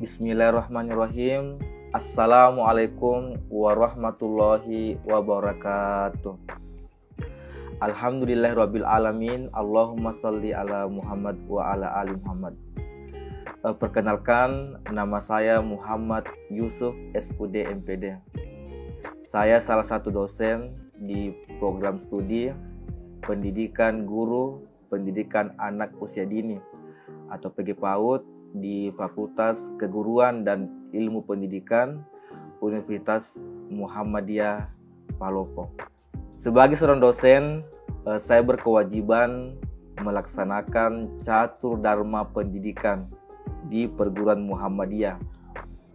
Bismillahirrahmanirrahim. Assalamualaikum warahmatullahi wabarakatuh. Alhamdulillahirabbil alamin. Allahumma shalli ala Muhammad wa ala ali Muhammad. Perkenalkan, nama saya Muhammad Yusuf SUD MPD. Saya salah satu dosen di program studi pendidikan guru pendidikan anak usia dini atau PG PAUD di Fakultas Keguruan dan Ilmu Pendidikan Universitas Muhammadiyah Palopo. Sebagai seorang dosen, saya berkewajiban melaksanakan catur dharma pendidikan di perguruan Muhammadiyah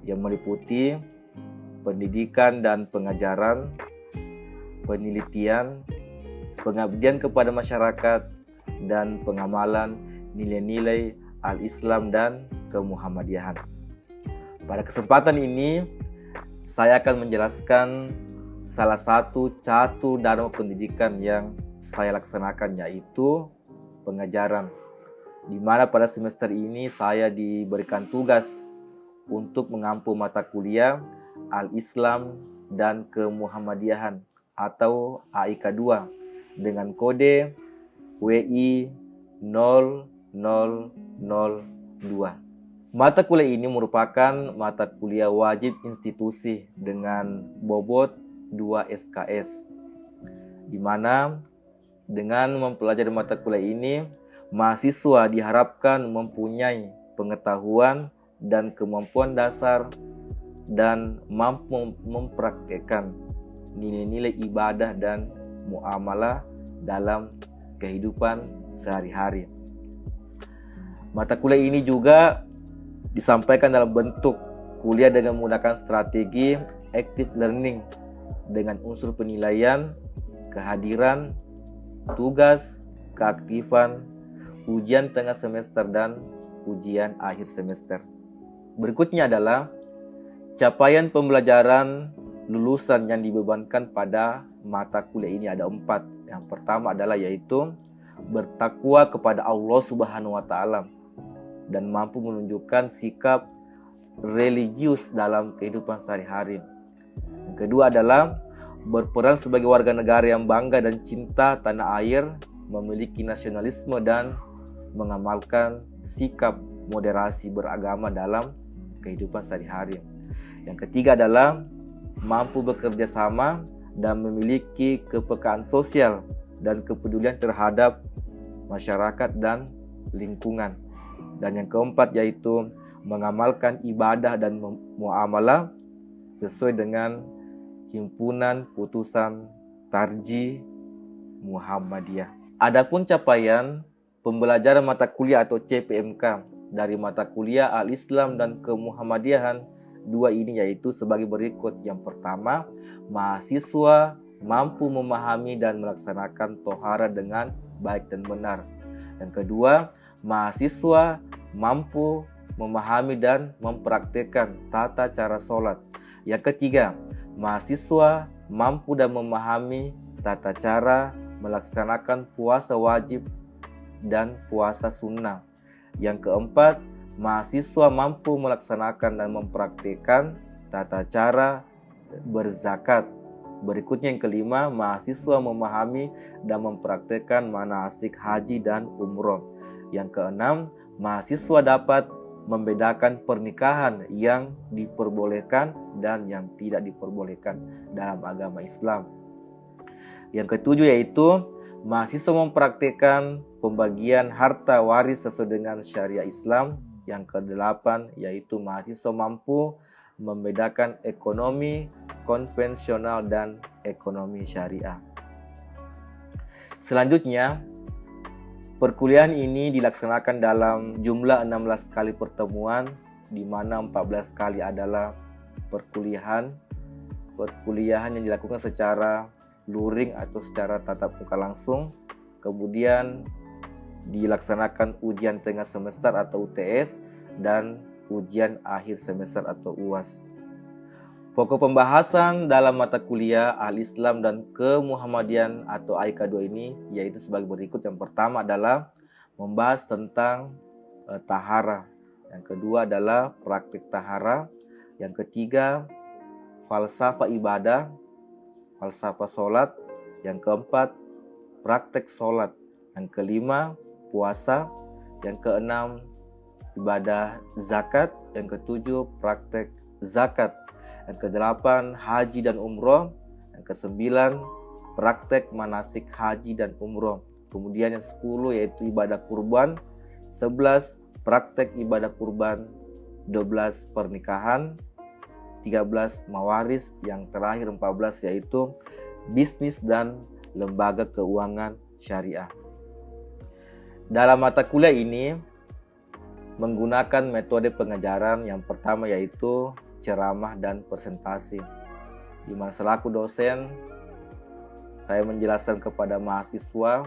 yang meliputi pendidikan dan pengajaran, penelitian, pengabdian kepada masyarakat, dan pengamalan nilai-nilai Al-Islam dan kemuhammadiyahan. Pada kesempatan ini, saya akan menjelaskan salah satu catur dharma pendidikan yang saya laksanakan, yaitu pengajaran. Di mana pada semester ini saya diberikan tugas untuk mengampu mata kuliah Al-Islam dan kemuhammadiyahan atau AIK 2 dengan kode WI 0002. Mata kuliah ini merupakan mata kuliah wajib institusi dengan bobot 2 SKS, di mana dengan mempelajari mata kuliah ini, mahasiswa diharapkan mempunyai pengetahuan dan kemampuan dasar dan mampu mempraktekkan nilai-nilai ibadah dan muamalah dalam kehidupan sehari-hari. Mata kuliah ini juga disampaikan dalam bentuk kuliah dengan menggunakan strategi active learning dengan unsur penilaian, kehadiran, tugas, keaktifan, ujian tengah semester, dan ujian akhir semester. Berikutnya adalah capaian pembelajaran lulusan yang dibebankan pada mata kuliah ini ada 4. Yang pertama adalah yaitu bertakwa kepada Allah Subhanahu wa Ta'ala dan mampu menunjukkan sikap religius dalam kehidupan sehari-hari. Yang kedua adalah berperan sebagai warga negara yang bangga dan cinta tanah air, memiliki nasionalisme dan mengamalkan sikap moderasi beragama dalam kehidupan sehari-hari. Yang ketiga adalah mampu bekerja sama dan memiliki kepekaan sosial dan kepedulian terhadap masyarakat dan lingkungan. Dan yang keempat yaitu mengamalkan ibadah dan muamalah sesuai dengan himpunan putusan Tarjih Muhammadiyah. Adapun capaian pembelajaran mata kuliah atau CPMK dari mata kuliah Al-Islam dan kemuhammadiyahan 2 ini yaitu sebagai berikut. Yang pertama, mahasiswa mampu memahami dan melaksanakan tohara dengan baik dan benar. Yang kedua, mahasiswa mampu memahami dan mempraktikkan tata cara sholat. Yang ketiga, mahasiswa mampu dan memahami tata cara melaksanakan puasa wajib dan puasa sunnah. Yang keempat, mahasiswa mampu melaksanakan dan mempraktikkan tata cara berzakat. Berikutnya yang kelima, mahasiswa memahami dan mempraktikkan manasik haji dan umroh. Yang keenam, mahasiswa dapat membedakan pernikahan yang diperbolehkan dan yang tidak diperbolehkan dalam agama Islam. Yang ketujuh yaitu mahasiswa mempraktikkan pembagian harta waris sesuai dengan syariah Islam. Yang kedelapan yaitu mahasiswa mampu membedakan ekonomi konvensional dan ekonomi syariah. Selanjutnya, perkuliahan ini dilaksanakan dalam jumlah 16 kali pertemuan, di mana 14 kali adalah perkuliahan yang dilakukan secara luring atau secara tatap muka langsung. Kemudian dilaksanakan ujian tengah semester atau UTS dan ujian akhir semester atau UAS. Pokok pembahasan dalam mata kuliah Al-Islam dan kemuhammadiyahan atau AIK 2 ini yaitu sebagai berikut. Yang pertama adalah membahas tentang tahara. Yang kedua adalah praktik tahara. Yang ketiga, falsafah ibadah, falsafah sholat. Yang keempat, praktek sholat. Yang kelima, puasa. Yang keenam, ibadah zakat. Yang ketujuh, praktek zakat. Yang kedelapan, haji dan umroh. Yang kesembilan, praktek manasik haji dan umroh. Kemudian yang 10 yaitu ibadah kurban. 11, praktek ibadah kurban. 12, pernikahan. 13, mawaris. Yang terakhir 14 yaitu bisnis dan lembaga keuangan syariah. Dalam mata kuliah ini menggunakan metode pengajaran yang pertama yaitu ceramah dan presentasi. Di mana selaku dosen saya menjelaskan kepada mahasiswa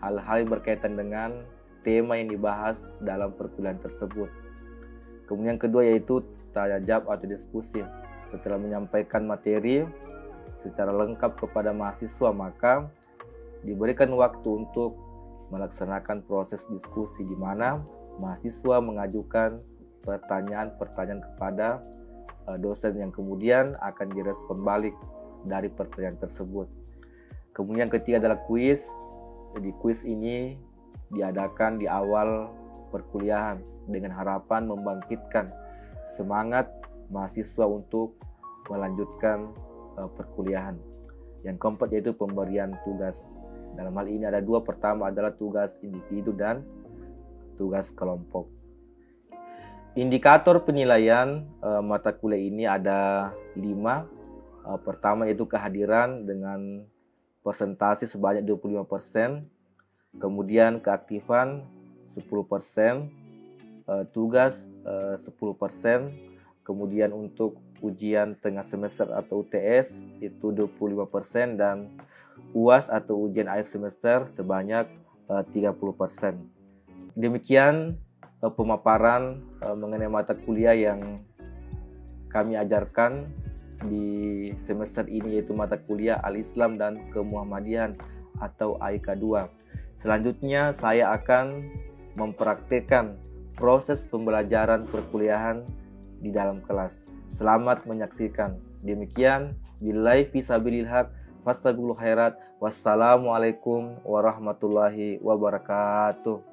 hal-hal yang berkaitan dengan tema yang dibahas dalam perkuliahan tersebut. Kemudian yang kedua yaitu tanya jawab atau diskusi. Setelah menyampaikan materi secara lengkap kepada mahasiswa, maka diberikan waktu untuk melaksanakan proses diskusi di mana mahasiswa mengajukan pertanyaan-pertanyaan kepada dosen yang kemudian akan direspon balik dari pertanyaan tersebut. Kemudian ketiga adalah kuis. Jadi kuis ini diadakan di awal perkuliahan dengan harapan membangkitkan semangat mahasiswa untuk melanjutkan perkuliahan. Yang keempat yaitu pemberian tugas. Dalam hal ini ada dua. Pertama adalah tugas individu dan tugas kelompok. Indikator penilaian mata kuliah ini ada 5. Pertama yaitu kehadiran dengan persentase sebanyak 25%. Kemudian keaktifan 10%. Tugas 10%. Kemudian untuk ujian tengah semester atau UTS itu 25%, dan UAS atau ujian akhir semester sebanyak 30%. Demikian pemaparan mengenai mata kuliah yang kami ajarkan di semester ini, yaitu mata kuliah Al-Islam dan Kemuhammadiyahan atau AIK 2. Selanjutnya saya akan mempraktikkan proses pembelajaran perkuliahan di dalam kelas. Selamat menyaksikan. Demikian, billahi fisabilil haq, fastabiqul khairat. Wassalamualaikum warahmatullahi wabarakatuh.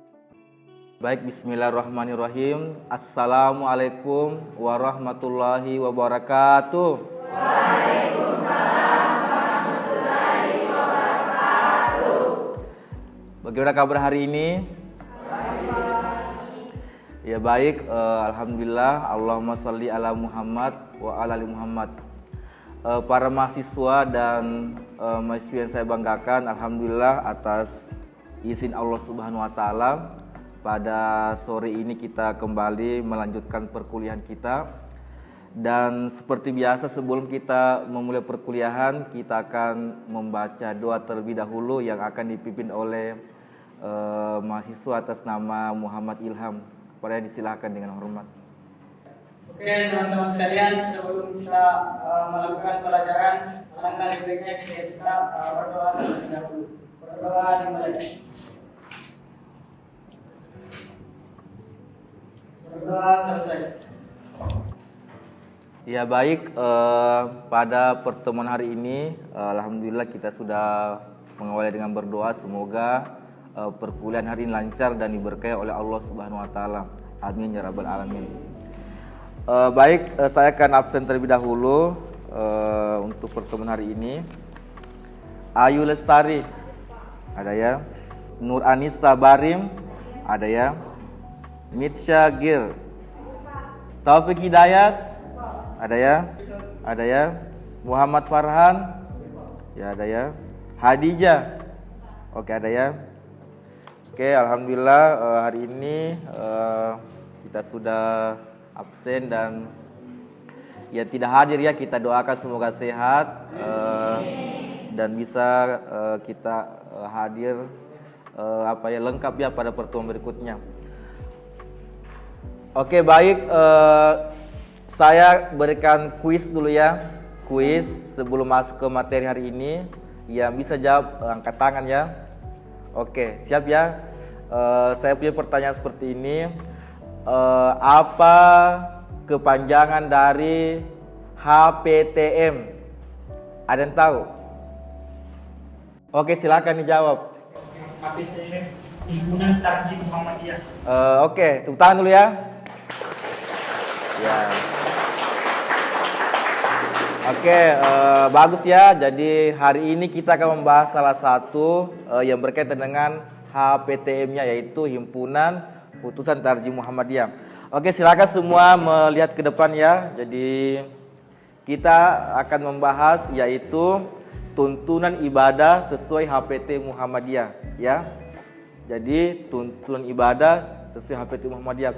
Baik, bismillahirrahmanirrahim. Assalamualaikum warahmatullahi wabarakatuh. Waalaikumsalam warahmatullahi wabarakatuh. Bagaimana kabar hari ini? Ya baik, alhamdulillah. Allahumma sholli ala Muhammad wa ala ali Muhammad. Para mahasiswa dan mahasiswa yang saya banggakan, alhamdulillah atas izin Allah Subhanahu wa taala, pada sore ini kita kembali melanjutkan perkuliahan kita. Dan seperti biasa sebelum kita memulai perkuliahan, kita akan membaca doa terlebih dahulu yang akan dipimpin oleh mahasiswa atas nama Muhammad Ilham. Kepadanya disilahkan dengan hormat. Oke teman-teman sekalian, sebelum kita melakukan pelajaran, alangkah baiknya kita berdoa terlebih dahulu. Berdoa dimulai. Berdoa selesai. Ya baik, pada pertemuan hari ini alhamdulillah kita sudah mengawali dengan berdoa. Semoga perkuliahan hari ini lancar dan diberkahi oleh Allah Subhanahu wa taala. Amin ya rabbal alamin. Baik, saya akan absen terlebih dahulu untuk pertemuan hari ini. Ayu Lestari ada ya. Nur Anissa Barim ada ya. Mitsya Gil. Taufik Hidayat ada ya. Ada ya. Muhammad Farhan ya, ada ya. Hadijah. Oke, ada ya. Oke, alhamdulillah hari ini kita sudah absen dan ya tidak hadir ya. Kita doakan semoga sehat dan bisa kita hadir lengkap ya pada pertemuan berikutnya. Oke, baik, saya berikan kuis dulu ya. Kuis sebelum masuk ke materi hari ini. Yang bisa jawab angkat tangan ya. Oke, siap ya. Saya punya pertanyaan seperti ini. apa kepanjangan dari HPTM? Ada yang tahu? Oke, silakan dijawab. HPTM, Himpunan Tarjih Muhammadiyah. Oke, tepuk tangan dulu ya. Ya. Oke, bagus ya. Jadi hari ini kita akan membahas salah satu yang berkaitan dengan HPTM-nya, yaitu Himpunan Putusan Tarjih Muhammadiyah. Oke, silakan semua melihat ke depan ya. Jadi kita akan membahas yaitu tuntunan ibadah sesuai HPT Muhammadiyah ya. Jadi tuntunan ibadah sesuai HPT Muhammadiyah.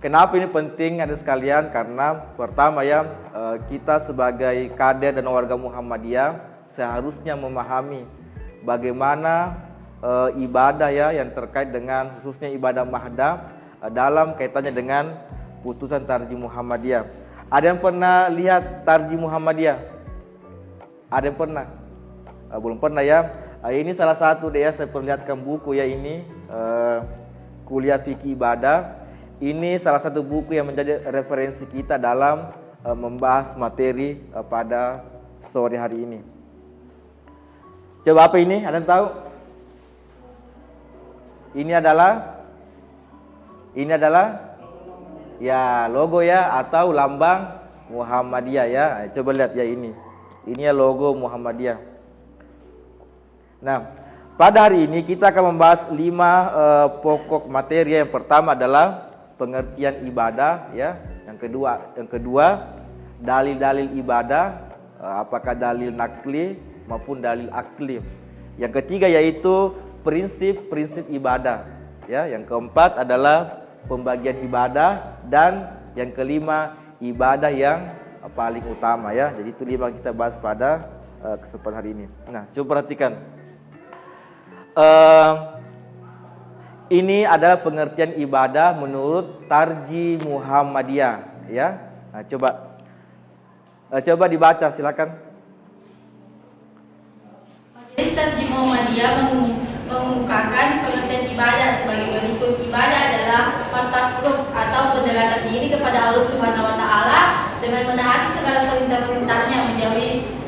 Kenapa ini penting ada sekalian? Karena pertama ya, kita sebagai kader dan warga Muhammadiyah seharusnya memahami bagaimana ibadah ya yang terkait dengan khususnya ibadah mahda dalam kaitannya dengan putusan Tarjih Muhammadiyah. Ada yang pernah lihat Tarjih Muhammadiyah? Ada yang pernah? Belum pernah ya. Ini salah satu deh ya, saya perlihatkan buku ya ini, Kuliah Fikih Ibadah. Ini salah satu buku yang menjadi referensi kita dalam membahas materi pada sore hari ini. Coba apa ini? Ada yang tahu? Ini adalah ya logo ya atau lambang Muhammadiyah ya. Coba lihat ya ini. Ini ya logo Muhammadiyah. Nah, pada hari ini kita akan membahas 5 pokok materi. Yang pertama adalah pengertian ibadah ya. Yang kedua dalil-dalil ibadah, apakah dalil nakli maupun dalil akli. Yang ketiga yaitu prinsip-prinsip ibadah ya. Yang keempat adalah pembagian ibadah, dan yang kelima ibadah yang paling utama ya. Jadi itu 5 kita bahas pada kesempatan hari ini. Nah, coba perhatikan. Ini adalah pengertian ibadah menurut Tarjih Muhammadiyah ya. Nah, coba dibaca silakan. Majelis Tarjih Muhammadiyah mengemukakan pengertian ibadah sebagai bentuk ibadah adalah takluk atau pendekatan diri kepada Allah Subhanahu wa taala dengan menaati segala perintah-perintahnya,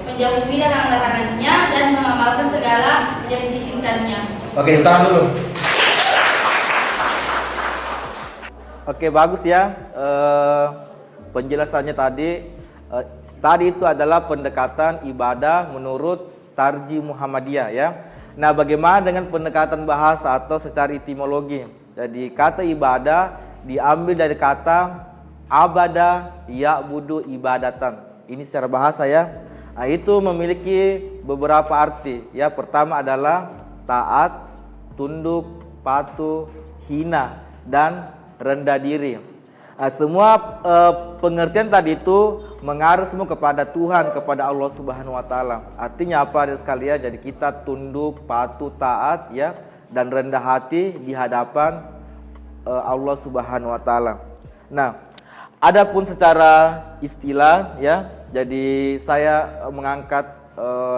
menjauhi larangan-larangannya, dan mengamalkan segala yang diizinkannya. Oke, tahan dulu. Oke, bagus ya. Penjelasannya tadi itu adalah pendekatan ibadah menurut Tarjih Muhammadiyah ya. Nah, bagaimana dengan pendekatan bahasa atau secara etimologi? Jadi kata ibadah diambil dari kata abada ya'budu ibadatan. Ini secara bahasa ya. Nah, itu memiliki beberapa arti ya. Pertama adalah taat, tunduk, patuh, hina, dan rendah diri. Nah, semua pengertian tadi itu mengarah semua kepada Tuhan, kepada Allah Subhanahu wa taala. Artinya apa ada sekalian? Jadi kita tunduk, patuh, taat ya, dan rendah hati di hadapan Allah Subhanahu wa taala. Nah, adapun secara istilah ya, jadi saya mengangkat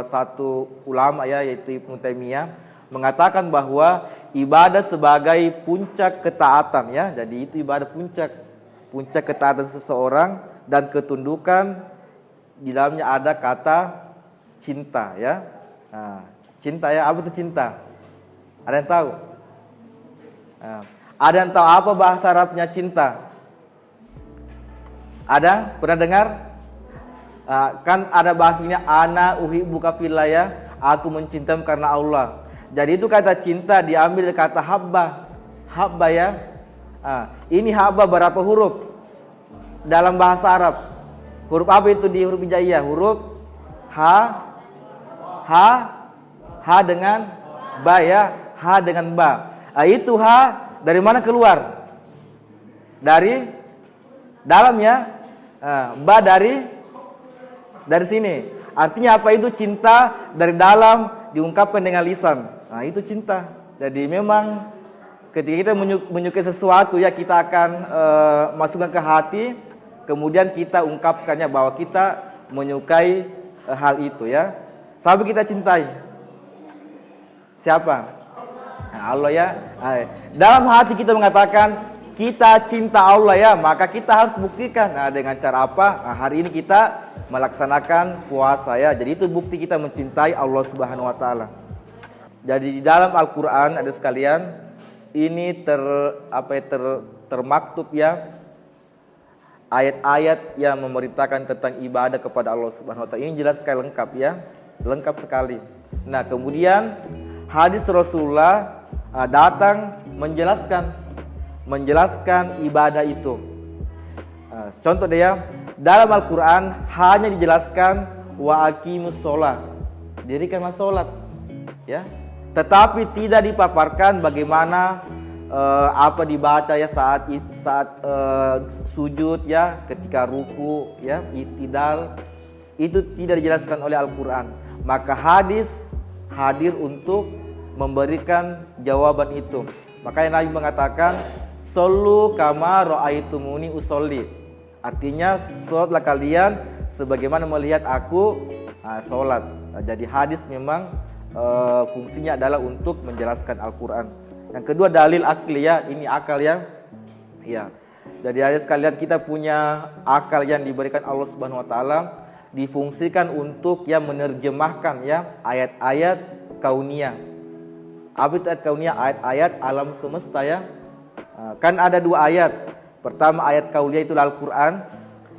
satu ulama ya, yaitu Ibnu Taimiyah, mengatakan bahwa ibadah sebagai puncak ketaatan ya. Jadi itu ibadah puncak ketaatan seseorang, dan ketundukan di dalamnya ada kata cinta ya. Nah, cinta ya, apa itu cinta? Ada yang tahu? Nah, ada yang tahu apa bahasa Arabnya cinta? Ada? Pernah dengar? Kan ada bahasanya ana uhibbuka fillah ya, aku mencintaimu karena Allah. Jadi itu kata cinta diambil dari kata habba ya. Ini habba berapa huruf dalam bahasa Arab? Huruf apa itu di huruf hijaiyah? Huruf H dengan ba ya, H dengan ba. Itu H dari mana keluar? Dari dalam ya. Ba dari sini. Artinya apa itu? Cinta dari dalam diungkapkan dengan lisan. Nah, itu cinta. Jadi memang ketika kita menyukai sesuatu ya, kita akan masukkan ke hati, kemudian kita ungkapkannya bahwa kita menyukai hal itu ya. Siapa kita cintai? Siapa? Nah, Allah ya. Dalam hati kita mengatakan kita cinta Allah ya, maka kita harus buktikan. Nah, dengan cara apa? Nah, hari ini kita melaksanakan puasa ya. Jadi itu bukti kita mencintai Allah Subhanahu wa taala. Jadi di dalam Al-Qur'an ada sekalian, ini termaktub ya ayat-ayat yang memerintahkan tentang ibadah kepada Allah Subhanahu wa taala. Ini jelas sekali, lengkap ya. Lengkap sekali. Nah, kemudian hadis Rasulullah datang menjelaskan ibadah itu. Contoh deh ya, dalam Al-Quran hanya dijelaskan wa aqimus sholat, dirikanlah sholat ya, tetapi tidak dipaparkan bagaimana apa dibaca ya saat sujud ya, ketika ruku ya, i'tidal, itu tidak dijelaskan oleh Al-Quran. Maka hadis hadir untuk memberikan jawaban itu. Makanya Nabi mengatakan Sallu kama ra'aitumuni usolli. Artinya sholatlah kalian sebagaimana melihat aku sholat. Jadi hadis memang fungsinya adalah untuk menjelaskan Al-Quran. Yang kedua dalil akli ya, ini akal ya. Ya. Jadi ada sekalian, kita punya akal yang diberikan Allah Subhanahu wa taala, difungsikan untuk ya menerjemahkan ya ayat-ayat kauniyah. Apa itu ayat kauniyah? Ayat-ayat alam semesta ya. Kan ada dua ayat. Pertama ayat kauniyah itu Al-Quran.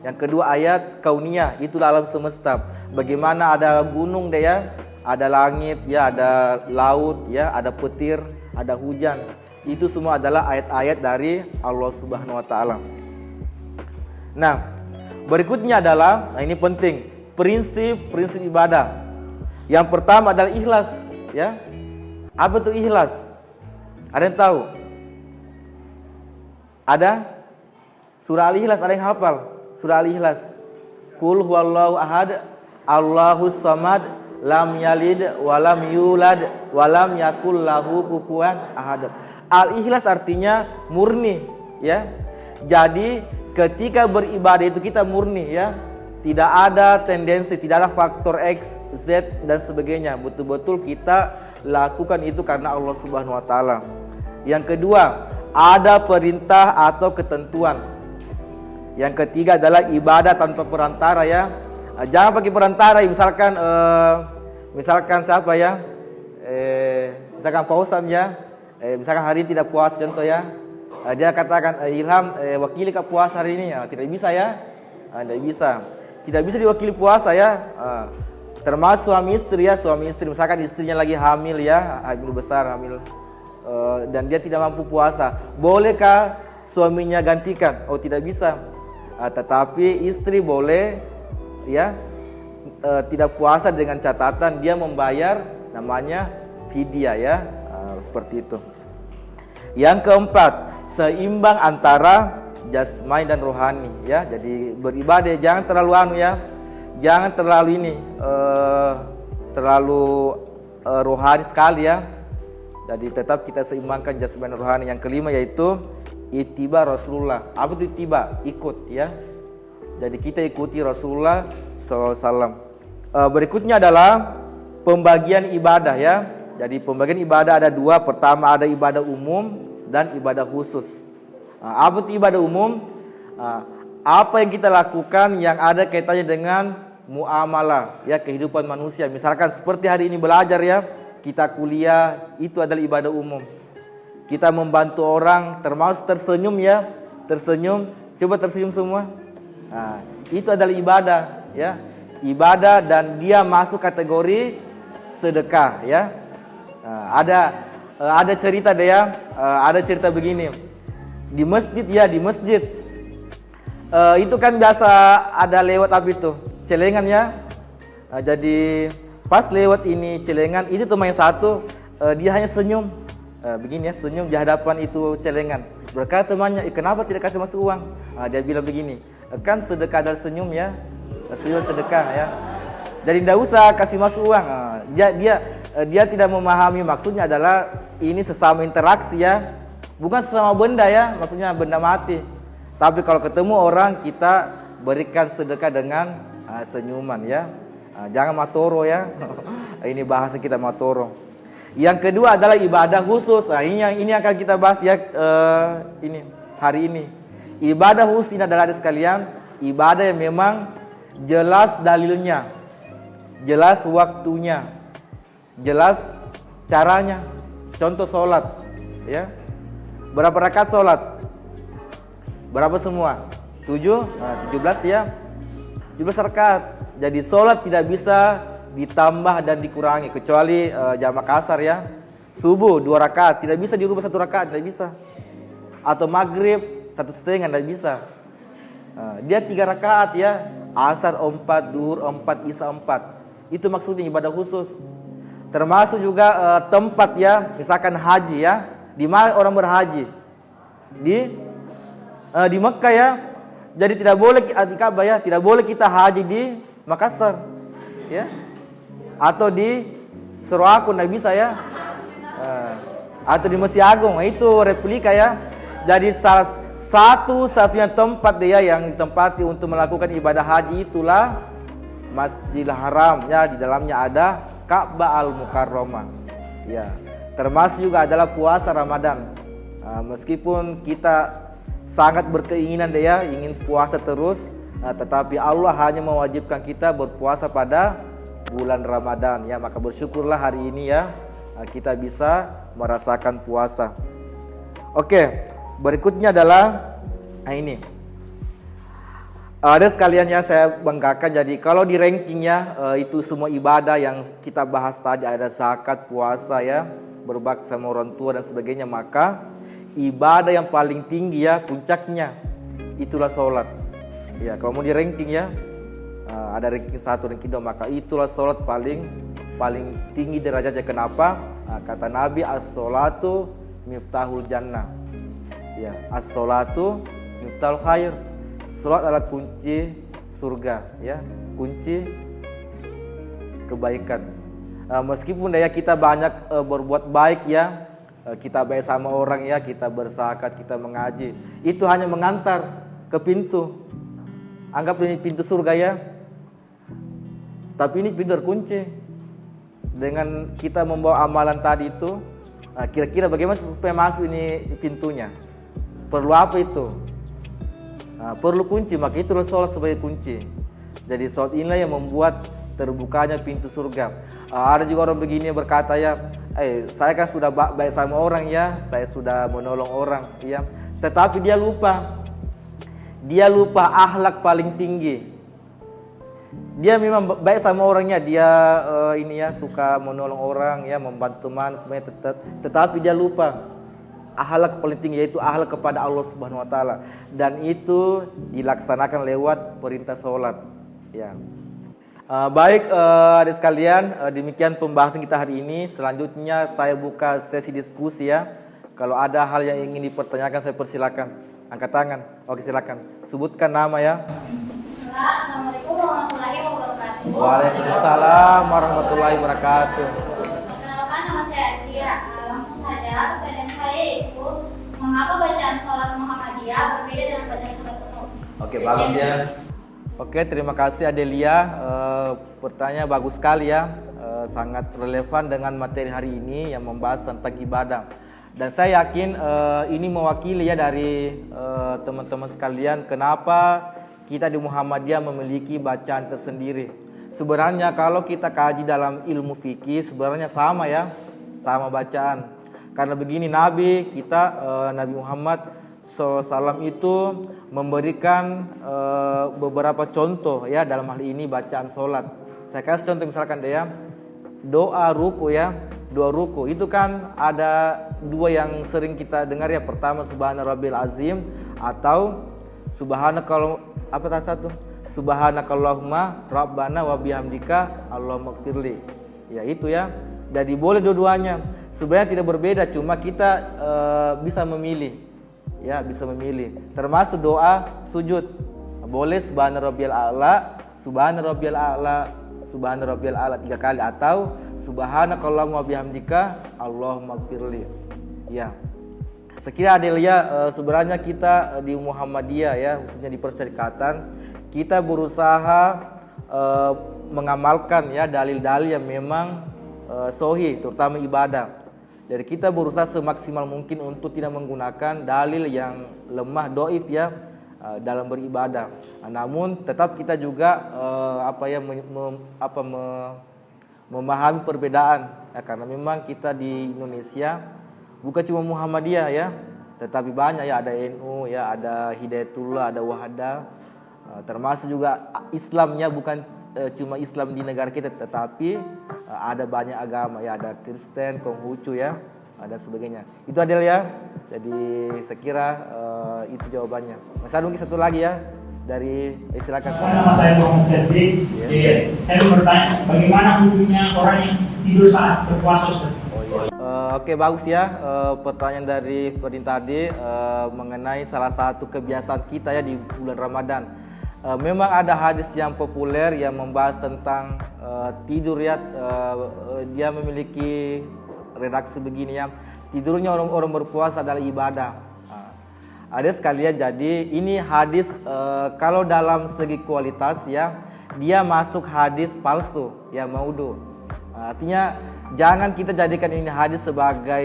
Yang kedua ayat kauniyah itu alam semesta. Bagaimana ada gunung deh ya, ada langit ya, ada laut ya, ada petir, ada hujan. Itu semua adalah ayat-ayat dari Allah Subhanahu wa taala. Nah, berikutnya adalah, nah ini penting, prinsip ibadah. Yang pertama adalah ikhlas ya. Apa itu ikhlas? Ada yang tahu? Ada? Surah Al-Ikhlas ada yang hafal? Surah Al-Ikhlas. Qul huwallahu ahad, Allahus samad, lam yalid walam yulad walam yakul lahu kufuwan ahad. Al-Ikhlas artinya murni ya. Jadi ketika beribadah itu kita murni ya. Tidak ada tendensi, tidak ada faktor X, Z dan sebagainya. Betul-betul kita lakukan itu karena Allah Subhanahu wa taala. Yang kedua, ada perintah atau ketentuan. Yang ketiga adalah ibadah tanpa perantara ya. Jangan pakai perantara, misalkan siapa ya? Misalkan Pausan ya. Misalkan hari ini tidak puasa contoh ya. Dia katakan Ilham wakili ke puasa hari ini. Tidak bisa ya. Tidak bisa. Tidak bisa diwakili puasa ya. Termasuk suami istri ya, suami istri misalkan istrinya lagi hamil ya, hamil besar, hamil dan dia tidak mampu puasa, bolehkah suaminya gantikan? Oh tidak bisa. Tetapi istri boleh ya tidak puasa dengan catatan dia membayar namanya fidyah ya, seperti itu. Yang keempat, seimbang antara jasmani dan rohani ya. Jadi beribadah jangan terlalu jangan terlalu rohani sekali ya. Jadi tetap kita seimbangkan jasmani dan rohani. Yang kelima yaitu ittiba Rasulullah. Apa itu ittiba? Ikut ya. Jadi kita ikuti Rasulullah SAW. Berikutnya adalah pembagian ibadah ya. Jadi pembagian ibadah ada dua. Pertama ada ibadah umum dan ibadah khusus. Apa itu ibadah umum? Apa yang kita lakukan yang ada kaitannya dengan muamalah ya, kehidupan manusia. Misalkan seperti hari ini belajar ya, kita kuliah, itu adalah ibadah umum. Kita membantu orang, termasuk tersenyum ya, tersenyum, coba tersenyum semua. Itu adalah ibadah ya, ibadah dan dia masuk kategori sedekah ya. Ada cerita deh ya, ada cerita begini. Di masjid ya, di masjid itu kan biasa ada lewat apa itu, celengan ya. Jadi pas lewat ini celengan, itu teman yang satu dia hanya senyum begini ya, senyum di hadapan itu celengan. Berkata temannya, kenapa tidak kasih masuk uang? Dia bilang begini, kan sedekah adalah senyum ya, senyum sedekah ya. Jadi tidak usah kasih masuk uang. Dia tidak memahami maksudnya adalah ini sesama interaksi ya, bukan sesama benda ya, maksudnya benda mati. Tapi kalau ketemu orang kita berikan sedekah dengan senyuman ya. Jangan matoro ya. Ini bahasa kita matoro. Yang kedua adalah ibadah khusus. Ini akan kita bahas ya. Ini hari ini. Ibadah khusus ini adalah sekalian, ibadah yang memang jelas dalilnya, jelas waktunya, jelas caranya. Contoh sholat, ya. Berapa rakaat sholat? Berapa semua? 17 ya. 17 rakaat. Jadi sholat tidak bisa ditambah dan dikurangi kecuali jamaah kasar ya. Subuh 2 rakaat tidak bisa dirubah 1 rakaat, tidak bisa. Atau maghrib 1,5 tidak bisa. Dia 3 rakaat ya. Asar 4, duhur 4, isya 4. Itu maksudnya ibadah khusus. Termasuk juga tempat ya, misalkan haji ya. Di mana orang berhaji? Di Mekah ya. Jadi tidak boleh di Ka'bah ya, tidak boleh kita haji di Makassar, ya, atau di Suraku tidak bisa ya, atau di Masjid Agung, itu replika ya. Jadi salah satu-satunya tempat dia yang ditempati untuk melakukan ibadah haji itulah Masjidil Haram ya, di dalamnya ada Ka'bah Al-Mukarramah, ya. Termasuk juga adalah puasa Ramadan. Meskipun kita sangat berkeinginan dia ingin puasa terus, tetapi Allah hanya mewajibkan kita berpuasa pada bulan Ramadan ya. Maka bersyukurlah hari ini ya kita bisa merasakan puasa. Oke, berikutnya adalah ini. Ada sekalian ya, saya banggakan. Jadi kalau di rankingnya itu semua ibadah yang kita bahas tadi, ada zakat, puasa ya, berbakti sama orang tua dan sebagainya, maka ibadah yang paling tinggi ya, puncaknya itulah sholat. Ya, kalau mau di ranking ya, ada ranking 1, ranking 2, maka itulah sholat paling tinggi derajatnya. Kenapa? Kata Nabi, as-sholatu miftahul jannah. Ya, as-sholatu miftahul khair. Sholat adalah kunci surga, ya, kunci kebaikan. Meskipun ya kita banyak berbuat baik ya, kita baik sama orang ya, kita berzakat, kita mengaji, itu hanya mengantar ke pintu. Anggap ini pintu surga ya, tapi ini pintu terkunci. Dengan kita membawa amalan tadi itu, kira-kira bagaimana supaya masuk ini pintunya? Perlu apa itu? Perlu kunci, maka itulah sholat sebagai kunci. Jadi sholat inilah yang membuat terbukanya pintu surga. Ada juga orang begini berkata ya, saya kan sudah baik sama orang ya, saya sudah menolong orang ya, tetapi dia lupa akhlak paling tinggi. Dia memang baik sama orangnya, dia ini ya, suka menolong orang ya, membantu teman semuanya, tetapi dia lupa akhlak paling tinggi, yaitu akhlak kepada Allah Subhanahu wa taala, dan itu dilaksanakan lewat perintah sholat ya. Baik adik sekalian, demikian pembahasan kita hari ini. Selanjutnya saya buka sesi diskusi ya. Kalau ada hal yang ingin dipertanyakan, saya persilakan. Angkat tangan. Oke, silakan. Sebutkan nama ya. Assalamualaikum warahmatullahi wabarakatuh. Waalaikumsalam warahmatullahi wabarakatuh. Perkenalkan, nama saya Adria. Langsung saja, pertanyaan saya itu, mengapa bacaan sholat Muhammadiyah berbeda dengan bacaan sholat penuh? Oke, bagus ya. Oke, terima kasih Adelia. Pertanyaan bagus sekali ya, sangat relevan dengan materi hari ini yang membahas tentang ibadah. Dan saya yakin ini mewakili ya dari teman-teman sekalian, kenapa kita di Muhammadiyah memiliki bacaan tersendiri. Sebenarnya kalau kita kaji dalam ilmu fikih, sebenarnya sama ya, sama bacaan. Karena begini, Nabi Muhammad SAW itu memberikan beberapa contoh ya, dalam hal ini bacaan sholat. Saya kasih contoh misalkan deh ya, doa ruku ya, doa ruku itu kan ada 2 yang sering kita dengar ya. Pertama subhana rabbil azim, atau subhanakallahumma rabbana wa bihamdika allahumma gfirli. Ya itu ya. Jadi boleh dua-duanya. Sebenarnya tidak berbeda, cuma kita bisa memilih. Ya, bisa memilih. Termasuk doa sujud. Boleh subhana rabbiyal a'la, subhana rabbiyal a'la, subhana rabbiyal a'la 3 kali, atau subhanakallahumma bihamdika allahumma gfirli. Ya. Sekira Adelia, sebenarnya kita di Muhammadiyah ya, khususnya di Perserikatan, kita berusaha mengamalkan ya dalil-dalil yang memang sahih, terutama ibadah. Jadi kita berusaha semaksimal mungkin untuk tidak menggunakan dalil yang lemah, doif ya, dalam beribadah. Namun tetap kita juga memahami perbedaan ya, karena memang kita di Indonesia bukan cuma Muhammadiyah ya, tetapi banyak ya, ada NU ya, ada Hidayatullah, ada Wahada, termasuk juga Islamnya bukan cuma Islam di negara kita, tetapi ada banyak agama ya, ada Kristen, Konghucu ya, dan sebagainya. Itu Adel ya. Jadi saya kira itu jawabannya. Mas Adi mungkin satu lagi ya dari silakan. Nama saya Muhammad Ferdi. Saya mau bertanya, bagaimana hukumnya orang yang tidur saat berpuasa, Ustaz? Oke, bagus ya pertanyaan dari Ferdin tadi mengenai salah satu kebiasaan kita ya di bulan Ramadan. Memang ada hadis yang populer yang membahas tentang tidur ya, dia memiliki redaksi begini ya, tidurnya orang berpuasa adalah ibadah. Ada sekalian, jadi ini hadis kalau dalam segi kualitas ya, dia masuk hadis palsu ya, maudhu. Artinya jangan kita jadikan ini hadis sebagai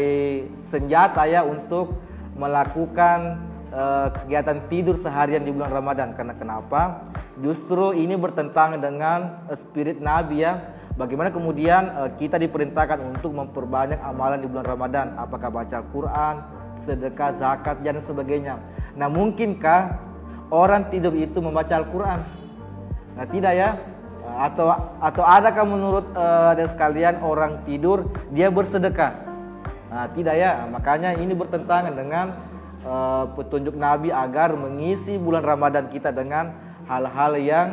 senjata ya untuk melakukan kegiatan tidur seharian di bulan Ramadan. Karena kenapa? Justru ini bertentangan dengan spirit Nabi ya. Bagaimana kemudian kita diperintahkan untuk memperbanyak amalan di bulan Ramadan, apakah baca Al-Quran, sedekah, zakat, dan sebagainya. Nah, mungkinkah orang tidur itu membaca Al-Quran? Nah, tidak ya. Atau adakah menurut dan sekalian orang tidur dia bersedekah? Nah, tidak ya. Makanya ini bertentangan dengan petunjuk Nabi agar mengisi bulan Ramadan kita dengan hal-hal yang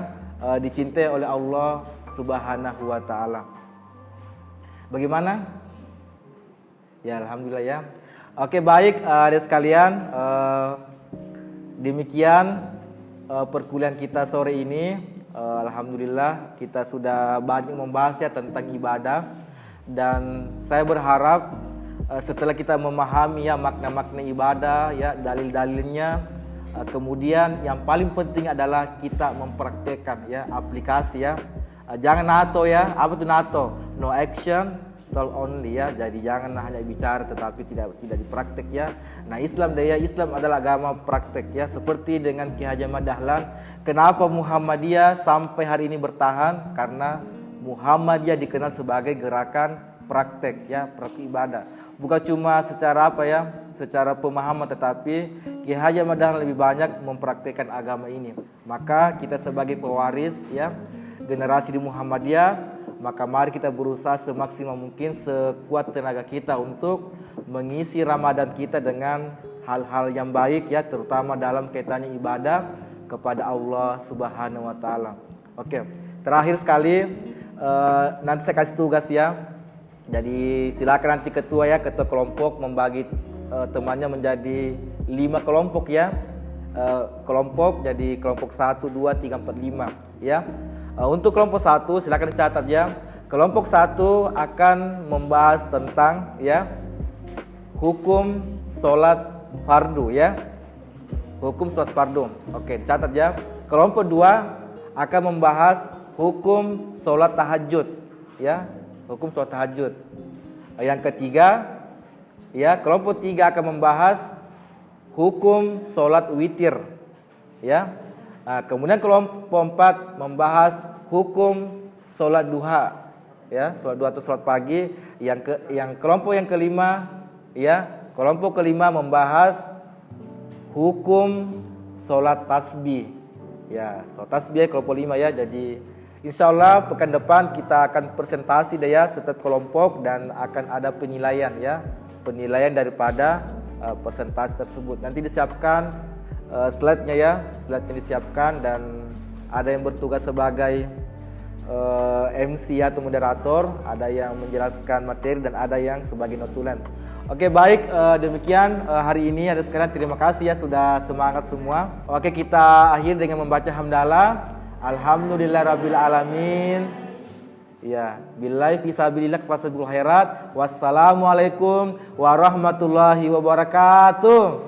dicintai oleh Allah Subhanahu wa taala. Bagaimana? Ya, alhamdulillah ya. Oke, baik adik sekalian, demikian perkuliahan kita sore ini. Alhamdulillah kita sudah banyak membahas ya tentang ibadah, dan saya berharap setelah kita memahami ya makna-makna ibadah ya, dalil-dalilnya, kemudian yang paling penting adalah kita mempraktekkan ya, aplikasi ya. Jangan NATO ya. Apa itu NATO? No action, talk only ya. Jadi jangan hanya bicara tetapi tidak dipraktek ya. Nah, Islam adalah agama praktek ya. Seperti dengan Ki Haji Ahmad Dahlan, kenapa Muhammadiyah sampai hari ini bertahan? Karena Muhammadiyah dikenal sebagai gerakan praktek ya, praktik ibadah. Bukan cuma secara secara pemahaman, tetapi Ki Haji Ahmad Dahlan lebih banyak mempraktekkan agama ini. Maka kita sebagai pewaris ya, generasi di Muhammadiyah, maka mari kita berusaha semaksimal mungkin, sekuat tenaga kita untuk mengisi Ramadan kita dengan hal-hal yang baik ya, terutama dalam kaitannya ibadah kepada Allah Subhanahu wa taala. Oke, terakhir sekali nanti saya kasih tugas ya. Jadi silakan nanti ketua kelompok membagi temannya menjadi 5 kelompok ya. Kelompok, jadi kelompok 1, 2, 3, 4, 5 ya. Untuk kelompok 1 silakan dicatat ya. Kelompok 1 akan membahas tentang ya hukum sholat fardu ya. Hukum sholat fardu. Oke, dicatat ya. Kelompok 2 akan membahas hukum sholat tahajud ya. Hukum sholat tahajud. Yang ketiga ya, kelompok 3 akan membahas hukum sholat witir ya. Nah, kemudian kelompok 4 membahas hukum sholat duha ya, sholat duha atau sholat pagi. Yang kelompok yang kelima ya, kelompok kelima membahas hukum sholat tasbih ya, sholat tasbih kelompok 5 ya. Jadi insyaallah pekan depan kita akan presentasi deh ya setiap kelompok, dan akan ada penilaian ya, penilaian daripada presentasi tersebut. Nanti disiapkan slide-nya ya, slide-nya disiapkan, dan ada yang bertugas sebagai MC atau moderator, ada yang menjelaskan materi, dan ada yang sebagai notulen. Oke, baik, demikian hari ini ada sekalian, terima kasih ya sudah semangat semua. Oke, kita akhir dengan membaca hamdalah. Alhamdulillahirabbil alamin. Ya, billahi fisabilillah fasabul khairat. Wassalamualaikum warahmatullahi wabarakatuh.